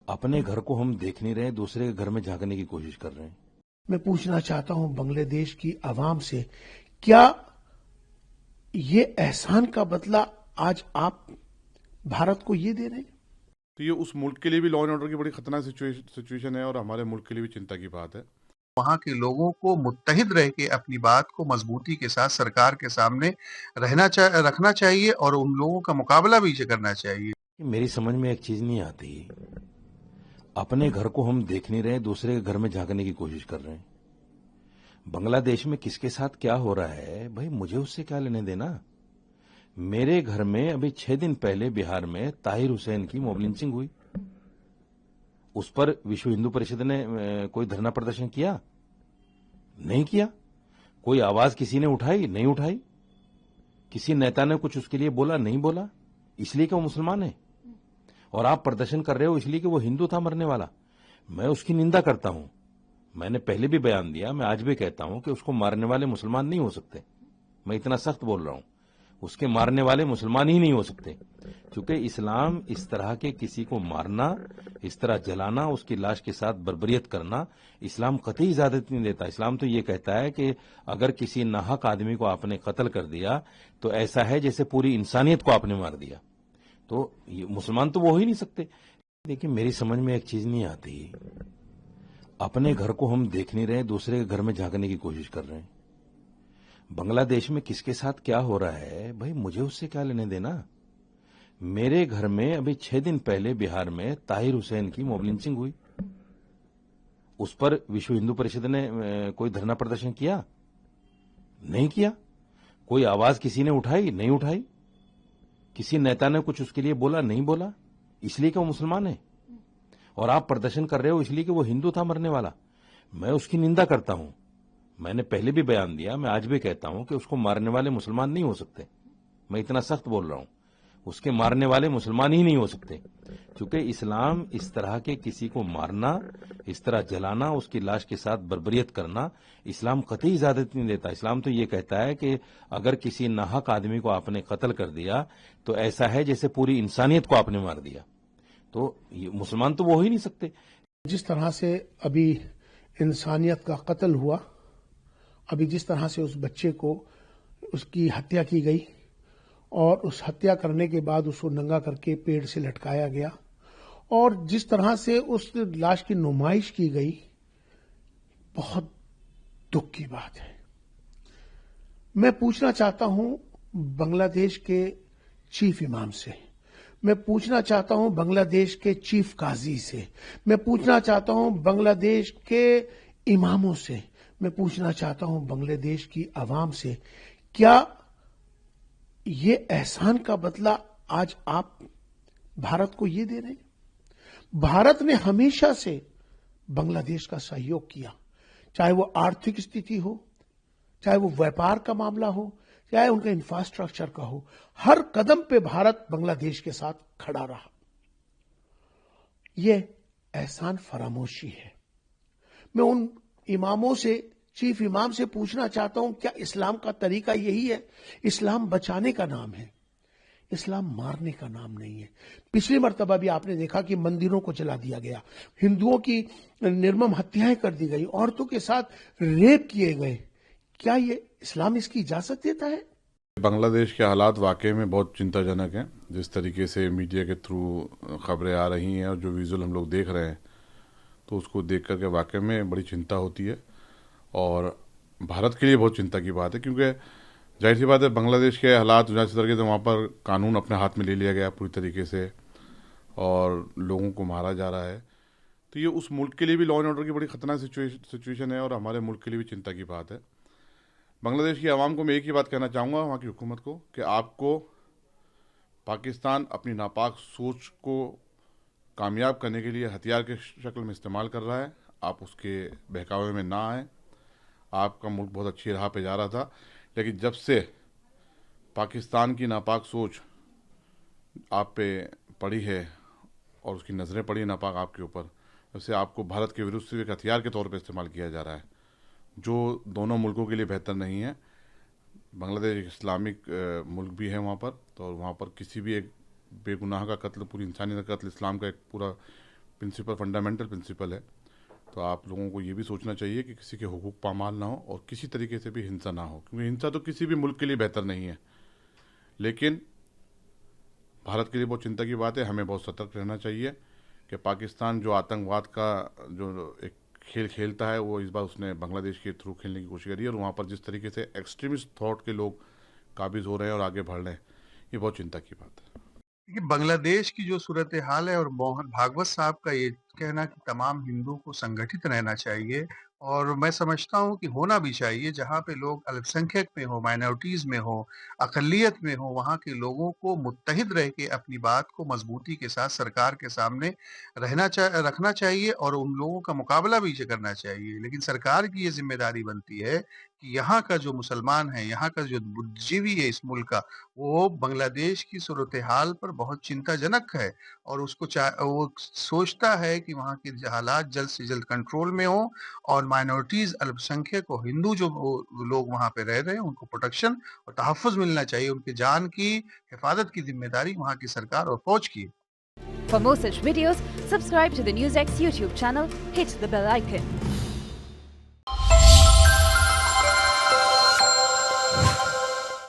अपने घर को हम देख नहीं रहे, दूसरे के घर में झांकने की कोशिश कर रहे हैं। मैं पूछना चाहता हूं बांग्लादेश की आवाम से, क्या ये एहसान का बदला आज आप भारत को ये दे रहे हैं? तो ये उस मुल्क के लिए भी लॉ एंड ऑर्डर की बड़ी खतरनाक सिचुएशन है और हमारे मुल्क के लिए भी चिंता की बात है। वहाँ के लोगों को मुत्तहिद रह के अपनी बात को मजबूती के साथ सरकार के सामने रखना चाहिए और उन लोगों का मुकाबला भी करना चाहिए। मेरी समझ में एक चीज नहीं आती, अपने घर को हम देख नहीं रहे, दूसरे के घर में झांकने की कोशिश कर रहे हैं। बांग्लादेश में किसके साथ क्या हो रहा है भाई, मुझे उससे क्या लेने देना। मेरे घर में अभी 6 दिन पहले बिहार में ताहिर हुसैन की मॉब लिंचिंग हुई, उस पर विश्व हिंदू परिषद ने कोई धरना प्रदर्शन किया? नहीं किया। कोई आवाज किसी ने उठाई? नहीं उठाई। किसी नेता ने कुछ उसके लिए बोला? नहीं बोला। इसलिए कि वो मुसलमान है। और आप प्रदर्शन कर रहे हो इसलिए कि वो हिंदू था मरने वाला। मैं उसकी निंदा करता हूं। मैंने पहले भी बयान दिया, मैं आज भी कहता हूं कि उसको मारने वाले मुसलमान नहीं हो सकते। मैं इतना सख्त बोल रहा हूं, उसके मारने वाले मुसलमान ही नहीं हो सकते, क्योंकि इस्लाम इस तरह के किसी को मारना, इस तरह जलाना, उसकी लाश के साथ बर्बरियत करना, इस्लाम कतई इजाजत नहीं देता। इस्लाम तो ये कहता है कि अगर किसी नाहक आदमी को आपने कत्ल कर दिया तो ऐसा है जैसे पूरी इंसानियत को आपने मार दिया। तो ये मुसलमान तो वो हो ही नहीं सकते। देखिए, मेरी समझ में एक चीज नहीं आती, अपने घर को हम देख नहीं रहे, दूसरे के घर में झांकने की कोशिश कर रहे हैं। बांग्लादेश में किसके साथ क्या हो रहा है भाई, मुझे उससे क्या लेने देना। मेरे घर में अभी 6 दिन पहले बिहार में ताहिर हुसैन की मॉब लिंचिंग हुई, उस पर विश्व हिंदू परिषद ने कोई धरना प्रदर्शन किया? नहीं किया। कोई आवाज किसी ने उठाई? नहीं उठाई। किसी नेता ने कुछ उसके लिए बोला? नहीं बोला। इसलिए कि वो मुसलमान है। और आप प्रदर्शन कर रहे हो इसलिए कि वो हिंदू था मरने वाला। मैं उसकी निंदा करता हूं। मैंने पहले भी बयान दिया, मैं आज भी कहता हूं कि उसको मारने वाले मुसलमान नहीं हो सकते। मैं इतना सख्त बोल रहा हूं, उसके मारने वाले मुसलमान ही नहीं हो सकते, क्योंकि इस्लाम इस तरह के किसी को मारना, इस तरह जलाना, उसकी लाश के साथ बर्बरियत करना, इस्लाम कतई इजाजत नहीं देता। इस्लाम तो ये कहता है कि अगर किसी नाहक आदमी को आपने कत्ल कर दिया तो ऐसा है जैसे पूरी इंसानियत को आपने मार दिया। तो ये मुसलमान तो वो हो ही नहीं सकते। जिस तरह से अभी इंसानियत का कत्ल हुआ, अभी जिस तरह से उस बच्चे को उसकी हत्या की गई और उस हत्या करने के बाद उसको नंगा करके पेड़ से लटकाया गया, और जिस तरह से उस लाश की नुमाइश की गई, बहुत दुख की बात है। मैं पूछना चाहता हूं बांग्लादेश के चीफ इमाम से, मैं पूछना चाहता हूं बांग्लादेश के चीफ काजी से, मैं पूछना चाहता हूं बांग्लादेश के इमामों से, मैं पूछना चाहता हूं बांग्लादेश की आवाम से, क्या ये एहसान का बदला आज आप भारत को ये दे रहे हैं? भारत ने हमेशा से बांग्लादेश का सहयोग किया, चाहे वो आर्थिक स्थिति हो, चाहे वो व्यापार का मामला हो, चाहे उनका इंफ्रास्ट्रक्चर का हो। हर कदम पे भारत बांग्लादेश के साथ खड़ा रहा। यह एहसान फरामोशी है। मैं उन इमामों से, चीफ इमाम से पूछना चाहता हूं, क्या इस्लाम का तरीका यही है? इस्लाम बचाने का नाम है, इस्लाम मारने का नाम नहीं है। पिछली मर्तबा भी आपने देखा कि मंदिरों को जला दिया गया, हिंदुओं की निर्मम हत्याएं कर दी गई, औरतों के साथ रेप किए गए। क्या ये इस्लाम इसकी इजाजत देता है? बांग्लादेश के हालात वाकई में बहुत चिंताजनक हैं। जिस तरीके से मीडिया के थ्रू खबरें आ रही हैं और जो विजुअल हम लोग देख रहे हैं, तो उसको देख करके वाकई में बड़ी चिंता होती है और भारत के लिए बहुत चिंता की बात है, क्योंकि जाहिर सी बात है बांग्लादेश के हालात जिस तरीके से वहाँ पर कानून अपने हाथ में ले लिया गया पूरी तरीके से और लोगों को मारा जा रहा है। तो ये उस मुल्क के लिए भी लॉ एंड ऑर्डर की बड़ी खतरनाक सिचुएशन है और हमारे मुल्क के लिए भी चिंता की बात है। बांग्लादेश की आवाम को मैं एक ही बात कहना चाहूँगा, वहाँ की हुकूमत को, कि आपको पाकिस्तान अपनी नापाक सोच को कामयाब करने के लिए हथियार के शक्ल में इस्तेमाल कर रहा है। आप उसके बहकावे में ना आए। आपका मुल्क बहुत अच्छी राह पे जा रहा था, लेकिन जब से पाकिस्तान की नापाक सोच आप पे पड़ी है और उसकी नज़रें पड़ी है नापाक आपके ऊपर, तब से आपको भारत के विरुद्ध सिर्फ एक हथियार के तौर पे इस्तेमाल किया जा रहा है, जो दोनों मुल्कों के लिए बेहतर नहीं है। बांग्लादेश एक इस्लामिक मुल्क भी है वहाँ पर, तो वहाँ पर किसी भी एक बेगुनाह का कत्ल, पूरी इंसानियत का कत्ल इस्लाम का एक पूरा प्रिंसिपल फंडामेंटल प्रिंसिपल है। तो आप लोगों को ये भी सोचना चाहिए कि किसी के हुकूक पामाल ना हो और किसी तरीके से भी हिंसा ना हो, क्योंकि हिंसा तो किसी भी मुल्क के लिए बेहतर नहीं है। लेकिन भारत के लिए बहुत चिंता की बात है, हमें बहुत सतर्क रहना चाहिए कि पाकिस्तान जो आतंकवाद का जो एक खेल खेलता है, वो इस बार उसने बांग्लादेश के थ्रू खेलने की कोशिश करी है, और वहाँ पर जिस तरीके से एक्सट्रीमिस्ट थॉट के लोग काबिज हो रहे हैं और आगे बढ़ रहे हैं, ये बहुत चिंता की बात है। देखिए, बांग्लादेश की जो सूरत हाल है और मोहन भागवत साहब का ये कहना कि तमाम हिंदुओं को संगठित रहना चाहिए, और मैं समझता हूँ कि होना भी चाहिए, जहाँ पे लोग अल्पसंख्यक में हो, माइनॉरिटीज में हो, अकलियत में हो, वहाँ के लोगों को मुत्तहिद रह के अपनी बात को मजबूती के साथ सरकार के सामने रखना चाहिए और उन लोगों का मुकाबला भी करना चाहिए। लेकिन सरकार की ये जिम्मेदारी बनती है कि यहाँ का जो मुसलमान है, यहाँ का जो बुद्धिजीवी है इस मुल्क का, वो बांग्लादेश की सूरत-ए-हाल पर बहुत चिंताजनक है, और वो सोचता है कि वहाँ के हालात जल्द से जल्द कंट्रोल में हों, और माइनॉरिटीज़, अल्पसंख्यक और हिंदू जो लोग वहाँ पे रह रहे हैं, उनको प्रोटेक्शन और तहफ़्फ़ुज़ मिलना चाहिए। उनकी जान की हिफ़ाज़त की ज़िम्मेदारी वहाँ की सरकार और फ़ौज की है। For more such videos, subscribe to the NewsX YouTube channel, hit the bell icon.